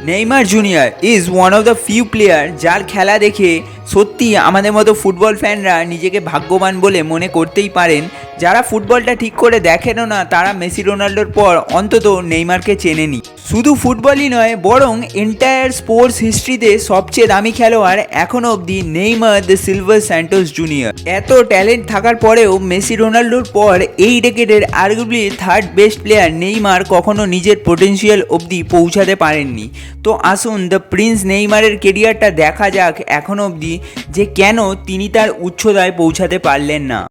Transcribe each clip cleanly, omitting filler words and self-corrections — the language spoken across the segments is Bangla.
Neymar junior is one of the few player যার খেলা দেখে সত্যি আমাদের মতো ফুটবল ফ্যানরা নিজেকে ভাগ্যবান বলে মনে করতেই পারেন। যারা ফুটবলটা ঠিক করে দেখেনও না তারা মেসি রোনাল্ডোর পর অন্তত নেইমারকে চেনেনি। শুধু ফুটবলই নয় বরং এন্টায়ার স্পোর্টস হিস্ট্রিতে সবচেয়ে দামি খেলোয়াড় এখনও অবধি Neymar da Silva Santos Junior. এত ট্যালেন্ট থাকার পরেও মেসি রোনাল্ডোর পর এই ডেকেডের arguably third best player Neymar কখনো নিজের পোটেনশিয়াল অবধি পৌঁছাতে পারেননি। তো আসুন দ্য প্রিন্স নেইমারের কেরিয়ারটা দেখা যাক এখনও অবধি যে কেন তিনি তার উচ্চতায় পৌঁছাতে পারলেন না।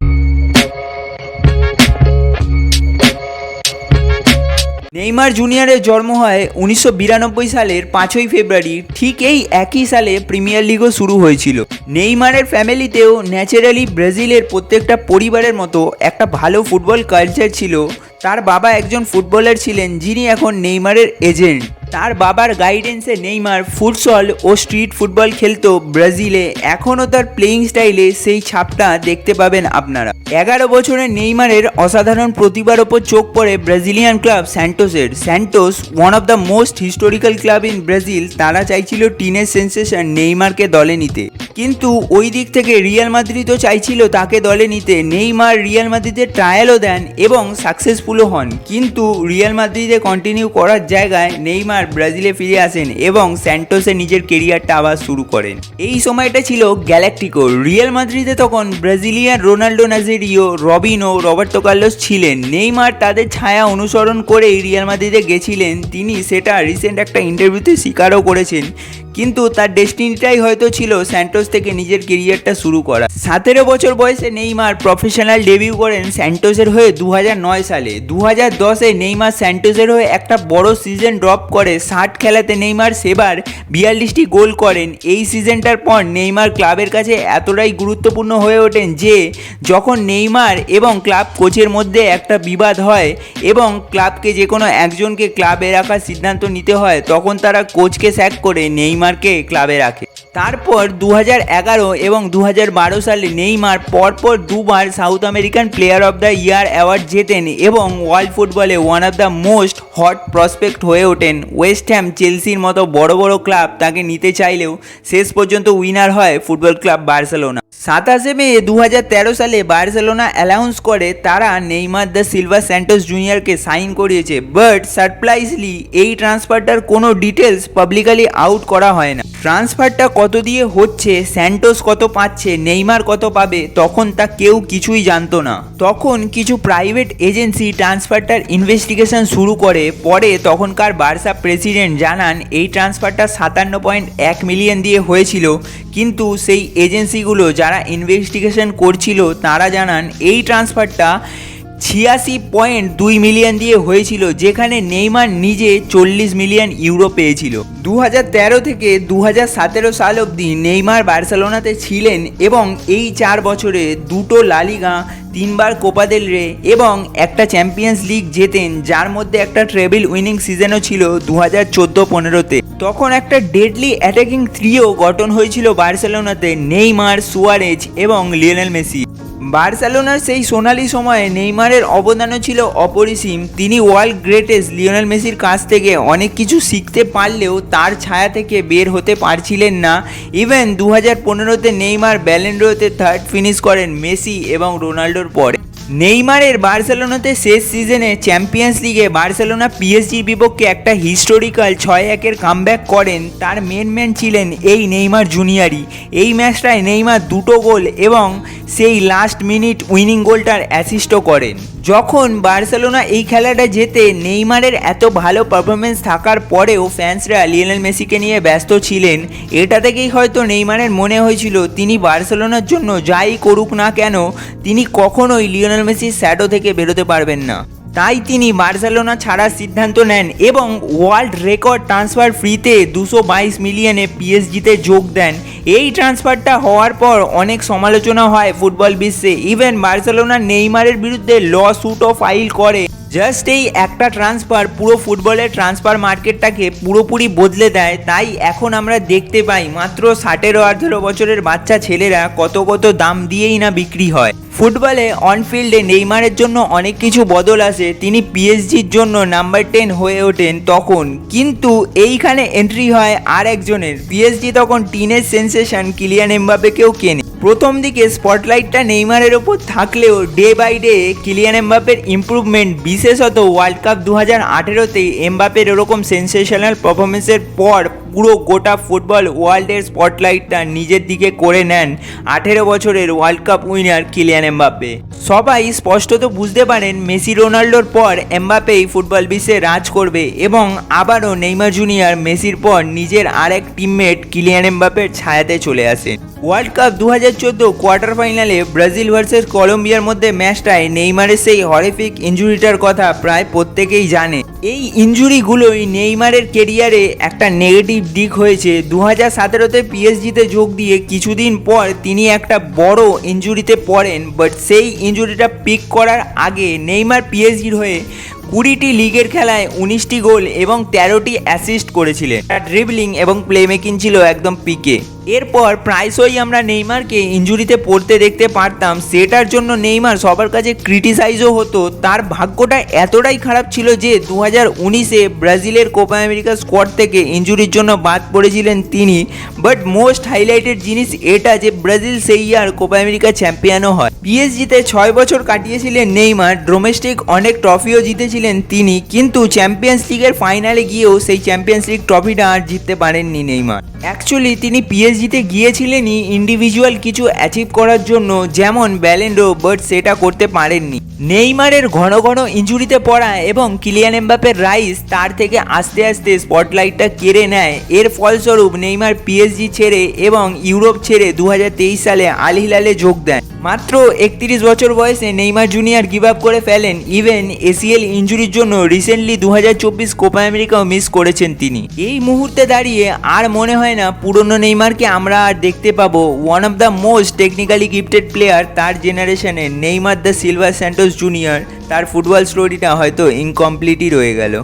নেইমার জুনিয়রের জন্ম হয় 1992 সালের 5ই ফেব্রুয়ারি। ঠিক এই একই সালে প্রিমিয়ার লিগও শুরু হয়েছিল। নেইমারের ফ্যামিলিতেও ন্যাচারালি ব্রাজিলের প্রত্যেকটা পরিবারের মতো একটা ভালো ফুটবল কালচার ছিল। তার বাবা একজন ফুটবলার ছিলেন যিনি এখন নেইমারের এজেন্ট। তার বাবার গাইডেন্সে নেইমার ফুটসল ও স্ট্রিট ফুটবল খেলতো ব্রাজিলে। এখনও তার প্লেয়িং স্টাইলে সেই ছাপটা দেখতে পাবেন আপনারা। 11 বছরের নেইমারের অসাধারণ প্রতিভার ওপর চোখ পড়ে ব্রাজিলিয়ান ক্লাব স্যান্টোসের। Santos one of the most historical club in Brazil. তারা চাইছিল টিনের সেন্সেশন নেইমারকে দলে নিতে, কিন্তু ওই দিক থেকে রিয়াল মাদ্রিদও চাইছিল তাকে দলে নিতে। নেইমার রিয়াল মাদ্রিদে ট্রায়ালও দেন এবং সাকসেসফুলও হন, কিন্তু রিয়াল মাদ্রিদে কন্টিনিউ করার জায়গায় নেইমার ব্রাজিলে ফিরে আসেন এবং স্যান্টোসে নিজের কেরিয়ারটা আবার শুরু করেন। এই সময়টা ছিল গ্যালাকটিকো। রিয়াল মাদ্রিদে তখন Brazilian Ronaldo Nazario, রবিনো, Roberto Carlos ছিলেন। নেইমার তাদের ছায়া অনুসরণ করেই রিয়াল মাদ্রিদে গেছিলেন। তিনি সেটা রিসেন্ট একটা ইন্টারভিউতে স্বীকারও করেছেন, কিন্তু তার ডেস্টিনিটাই হয়তো ছিল স্যান্টোস থেকে নিজের কেরিয়ারটা শুরু করা। 17 বছর বয়সে নেইমার প্রফেশনাল ডেবিউ করেন স্যান্টোসের হয়ে 2009 সালে। 2010-এ নেইমার স্যান্টোসের হয়ে একটা বড় সিজন ড্রপ করে। 60 খেলাতে নেইমার সেবার 42টি গোল করেন। এই সিজনটার পর নেইমার ক্লাবের কাছে এতটাই গুরুত্বপূর্ণ হয়ে ওঠেন যে যখন নেইমার এবং ক্লাব কোচের মধ্যে একটা বিবাদ হয় এবং ক্লাবকে যে কোনো একজনকে ক্লাবে রাখার সিদ্ধান্ত নিতে হয়, তখন তারা কোচকে স্যাক করে নেইমারকে ক্লাবে রাখে। তারপর 2011 এবং 2012 সালে নেইমার পরপর দুবার South American player of the year award জেতেন এবং ওয়ার্ল্ড ফুটবলে one of the most hot prospect হয়ে ওঠেন। ওয়েস্ট হ্যাম, চেলসির মতো বড় বড় ক্লাব তাকে নিতে চাইলেও শেষ পর্যন্ত উইনার হয় ফুটবল ক্লাব বার্সেলোনা। 27 মে 2013 সালে বার্সেলোনা অ্যানাউন্স করে তারা নেইমার দ্য সিলভার স্যান্টোস জুনিয়রকে সাইন করিয়েছে। বাট সারপ্রাইজলি এই ট্রান্সফারটার কোনো ডিটেলস পাবলিকলি আউট করা হয় না। ট্রান্সফারটা কত দিয়ে হচ্ছে, স্যান্টোস কত পাচ্ছে, নেইমার কত পাবে, তখন তা কেউ কিছুই জানতো না। তখন কিছু প্রাইভেট এজেন্সি ট্রান্সফারটার ইনভেস্টিগেশন শুরু করে। পরে তখনকার বার্সা প্রেসিডেন্ট জানান এই ট্রান্সফারটা 57.1 মিলিয়ন দিয়ে হয়েছিল, কিন্তু সেই এজেন্সিগুলো যারা ইনভেস্টিগেশন করছিল তারা জানান এই ট্রান্সফারটা 86.2 মিলিয়ন দিয়ে হয়েছিল, যেখানে নেইমার নিজে 40 মিলিয়ন ইউরো পেয়েছিল। 2013 থেকে 2017 সাল অবধি নেইমার বার্সেলোনাতে ছিলেন এবং এই 4 বছরে 2টো লা লিগা, 3বার কোপা দেল রে এবং একটা চ্যাম্পিয়ন্স লিগ জেতেন, যার মধ্যে একটা ট্রেবল উইনিং সিজনও ছিল 2014-15-তে। তখন একটা ডেডলি অ্যাটাকিং থ্রিও গঠন হয়েছিল বার্সেলোনাতে, নেইমার, সুয়ারেজ এবং লিওনেল মেসি। বার্সেলোনার সেই সোনালি সময়ে নেইমারের অবদানও ছিল অপরিসীম। তিনি ওয়ার্ল্ড গ্রেটেস্ট লিওনেল মেসির কাছ থেকে অনেক কিছু শিখতে পারলেও তার ছায়া থেকে বের হতে পারছিলেন না। ইভেন 2015-তে নেইমার ব্যালন ড'রতে থার্ড ফিনিশ করেন মেসি এবং রোনাল্ডোর পরে। নেইমারের বার্সেলোনাতে শেষ সিজনে চ্যাম্পিয়ন্স লিগে বার্সেলোনা পিএসজির বিপক্ষে একটা হিস্টোরিক্যাল 6-1-এর কামব্যাক করেন। তার মেন ম্যান ছিলেন এই নেইমার জুনিয়রই। এই ম্যাচটায় নেইমার 2টো গোল এবং সেই লাস্ট মিনিট উইনিং গোলটার অ্যাসিস্টও করেন। যখন বার্সেলোনা এই খেলাটা জেতে, নেইমারের এত ভালো পারফরমেন্স থাকার পরেও ফ্যান্সরা লিওনেল মেসিকে নিয়ে ব্যস্ত ছিলেন। এটা থেকেই হয়তো নেইমারের মনে হয়েছিল তিনি বার্সেলোনার জন্য যাই করুক না কেন তিনি কখনোই লিওনেল মেসির শ্যাডো থেকে বেরোতে পারবেন না। তাই তিনি বার্সেলোনা ছাড়ার সিদ্ধান্ত নেন এবং ওয়ার্ল্ড রেকর্ড ট্রান্সফার ফ্রিতে 222 মিলিয়নে পিএসজিতে যোগ দেন। এই ট্রান্সফারটা হওয়ার পর অনেক সমালোচনা হয় ফুটবল বিশ্বে। ইভেন বার্সেলোনা নেইমারের বিরুদ্ধে ল স্যুটও ফাইল করে। জাস্ট এই একটা ট্রান্সফার পুরো ফুটবলের ট্রান্সফার মার্কেটটাকে পুরোপুরি বদলে দেয়। তাই এখন আমরা দেখতে পাই মাত্র 17-18 বছরের বাচ্চা ছেলেরা কত দাম দিয়েই না বিক্রি হয়। ফুটবলে অনফিল্ডে নেইমারের জন্য অনেক কিছু বদল আসে, তিনি পিএসজির জন্য নাম্বার 10 হয়ে ওঠেন তখন, কিন্তু এইখানে এন্ট্রি হয় আর একজনের। পিএসজি তখন টিনের সেন্সেশন কিলিয়ান এমবাপ্পেকেও কেনে। প্রথম দিকে স্পটলাইটটা নেইমারের ওপর থাকলেও ডে বাই ডে কিলিয়ান এমবাপ্পের ইমপ্রুভমেন্ট, বিশেষত ওয়ার্ল্ড কাপ 2018-তেই এমবাপ্পের এরকম সেন্সেশনাল পারফরমেন্সের পর পুরো গোটা ফুটবল ওয়ার্ল্ডের স্পটলাইটটা নিজের দিকে করে নেন 18 বছরের world cup winner Kylian Mbappe. সবাই স্পষ্টত বুঝতে পারেন মেসি রোনাল্ডোর পর এমবাপ্পেই ফুটবল বিশ্বে রাজ করবে এবং আবারও নেইমার জুনিয়র মেসির পর নিজের আরেক টিমমেট কিলিয়ান এমবাপ্পের ছায়াতে চলে আসেন। ওয়ার্ল্ড কাপ 2014 কোয়ার্টার ফাইনালে ব্রাজিল ভার্সেস কলম্বিয়ার মধ্যে ম্যাচটায় নেইমারের সেই হরিফিক ইনজুরিটার কথা প্রায় প্রত্যেকেই জানে। এই ইনজুরিগুলোই নেইমারের কেরিয়ারে একটা নেগেটিভ দিক হয়েছে। 2017-তে পিএসজিতে যোগ দিয়ে কিছুদিন পর তিনি একটা বড় ইনজুরিতে পড়েন, বাট সেই ইনজুরিটা পিক করার আগে নেইমার পিএসজির হয়ে 20টি লিগের খেলায় 19টি গোল এবং 13টি অ্যাসিস্ট করেছিলেন। তার ড্রিবলিং এবং প্লেমেকিং ছিল একদম পিকে। এরপর প্রায়শই আমরা নেইমারকে ইনজুরিতে পড়তে দেখতে পারতাম, সেটার জন্য নেইমার সবার কাছে ক্রিটিসাইজও হতো। তার ভাগ্যটা এতটাই খারাপ ছিল যে 2019-এ ব্রাজিলের কোপা আমেরিকা স্কোয়াড থেকে ইনজুরির জন্য বাদ পড়েছিলেন তিনি। বাট মোস্ট হাইলাইটেড জিনিস এটা যে ব্রাজিল সেই ইয়ার কোপা আমেরিকা চ্যাম্পিয়নও হয়। পিএসজিতে 6 বছর কাটিয়েছিলেন নেইমার, ডোমেস্টিক অনেক ট্রফিও জিতেছিলেন তিনি, কিন্তু চ্যাম্পিয়ন্স লিগের ফাইনালে গিয়েও সেই চ্যাম্পিয়ন্স লিগ ট্রফিটা আর জিততে পারেননি নেইমার। অ্যাকচুয়ালি তিনি পিএসজিতে গিয়েছিলেনই ইন্ডিভিজুয়াল কিছু অ্যাচিভ করার জন্য, যেমন ব্যালেন্ডো, বাট সেটা করতে পারেননি। নেইমারের ঘন ঘন ইনজুরিতে পড়া এবং কিলিয়ান এমবাপ্পের রাইজ তার থেকে আস্তে আস্তে স্পটলাইটটা কেড়ে নেয়। এর ফলস্বরূপ নেইমার পিএসজি ছেড়ে এবং ইউরোপ ছেড়ে 2023 সালে আল হিলালে যোগ দেন। মাত্র 31 বছর বয়সে নেইমার জুনিয়র গিভ আপ করে ফেলেন। ইভেন এসিএল ইনজুরির জন্য রিসেন্টলি 2024 কোপা আমেরিকাও মিস করেছেন তিনি। এই মুহূর্তে দাঁড়িয়ে আর মনে হয় না পুরনো নেইমারকে আমরা আর দেখতে পাবো। One of the most technically gifted player তার জেনারেশনে Neymar da Silva Santos junior, তার ফুটবল স্টোরিটা হয়তো ইনকমপ্লিটই রয়ে গেল।